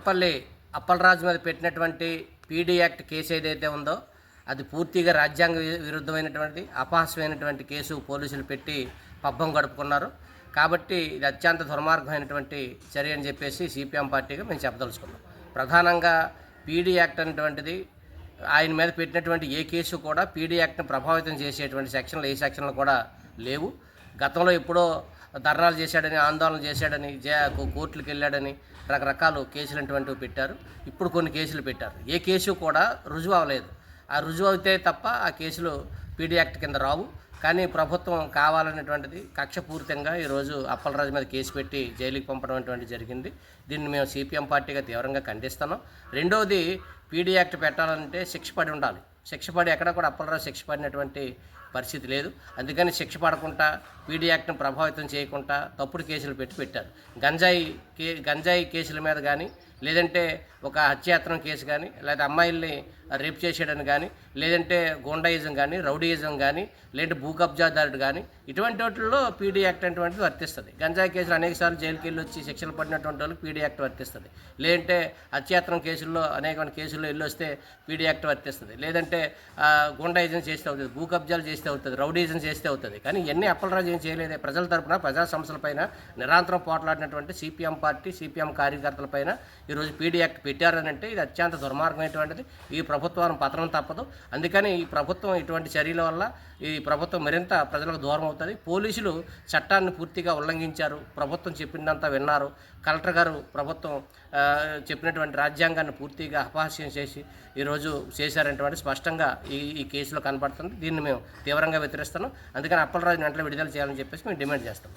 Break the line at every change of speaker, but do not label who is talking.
కొత్తపల్లి అప్పలరాజు మీద పెట్టినటువంటి PD act case ఏదైతే ఉందో అది పూర్తిగా రాజ్యాంగ విరుద్ధమైనటువంటి అపహాస్యమైనటువంటి కేసు పోలీసులు పెట్టి పబ్బం గడుపుకున్నారు. కాబట్టి ఇది అత్యంత దుర్మార్గమైనటువంటి చర్య అని చెప్పేసి సిపిఎం పార్టీగా మేము చెప్పదలుచుకున్నాం. ప్రధానంగా పీడీ యాక్ట్ అనేటువంటిది ఆయన మీద పెట్టినటువంటి ఏ కేసు కూడా పీడీ యాక్ట్ని ప్రభావితం చేసేటువంటి సెక్షన్లు ఏ సెక్షన్లు కూడా లేవు. గతంలో ఎప్పుడో ధర్నాలు చేశాడని, ఆందోళన చేశాడని, కోర్టులకు వెళ్ళాడని రకరకాల కేసులు అటువంటివి పెట్టారు. ఇప్పుడు కొన్ని కేసులు పెట్టారు. ఏ కేసు కూడా రుజువు అవ్వలేదు. ఆ రుజువు అయితే తప్ప ఆ కేసులు పీడీ యాక్ట్ కింద రావు. కానీ ప్రభుత్వం కావాలనేటువంటిది కక్షపూరితంగా ఈరోజు అప్పలరాజు మీద కేసు పెట్టి జైలుకి పంపడం అటువంటిది జరిగింది. దీన్ని మేము సిపిఎం పార్టీగా తీవ్రంగా ఖండిస్తున్నాం. రెండవది, పీడీ యాక్ట్ పెట్టాలంటే శిక్ష పడి ఉండాలి. శిక్ష పడి ఎక్కడ కూడా అప్పలరాజు శిక్ష పడినటువంటి పరిస్థితి లేదు. అందుకని శిక్ష పడకుండా పీడీ యాక్ట్ని ప్రభావితం చేయకుండా తప్పుడు కేసులు పెట్టారు. గంజాయి కేసుల మీద కానీ, లేదంటే ఒక హత్యాయత్నం కేసు కానీ, లేదా అమ్మాయిల్ని రేప్ చేసేయడని కానీ, లేదంటే గూండాయిజం కానీ, రౌడీయిజం కానీ, లేదంటే భూ కబ్జాదారుడు కానీ, ఇటువంటి వాటిల్లో పీడీ యాక్ట్ అటువంటిది వర్తిస్తుంది. గంజాయి కేసులు అనేకసార్లు జైలుకి వెళ్ళి వచ్చి శిక్షలు పడినటువంటి వాళ్ళకి పీడీ యాక్ట్ వర్తిస్తుంది. లేదంటే హత్యాయత్నం కేసుల్లో అనేక కేసుల్లో వెళ్ళి వస్తే పీడీ యాక్ట్ వర్తిస్తుంది. లేదంటే గూండాయిజం చేస్తే అవుతుంది, భూ కబ్జాలు చేస్తే అవుతుంది, రౌడీయిజం చేస్తే అవుతుంది. కానీ ఇవన్నీ అప్పలరాజు ఏం చేయలేదే. ప్రజల తరపున ప్రజా సమస్యలపైన నిరంతరం పోట్లాడినటువంటి సిపిఎం పార్టీ, సిపిఎం కార్యకర్తలపైన ఈరోజు పీడీ యాక్ట్ పెట్టారనంటే ఇది అత్యంత దుర్మార్గమైనటువంటిది. ఈ ప్రభుత్వాన్ని పతనం తప్పదు. అందుకని ఈ ప్రభుత్వం ఇటువంటి చర్యల వల్ల ఈ ప్రభుత్వం మరింత ప్రజలకు దూరం అవుతుంది. పోలీసులు చట్టాన్ని పూర్తిగా ఉల్లంఘించారు. ప్రభుత్వం చెప్పిందంతా విన్నారు. కలెక్టర్ గారు ప్రభుత్వం చెప్పినటువంటి రాజ్యాంగాన్ని పూర్తిగా అపహాస్యం చేసి ఈరోజు చేశారనేటువంటి స్పష్టంగా ఈ కేసులో కనబడుతుంది. దీన్ని మేము తీవ్రంగా వ్యతిరేస్తున్నాం. అందుకని అప్పలరాజుని వెంటనే విడుదల చేయాలని చెప్పేసి మేము డిమాండ్ చేస్తాం.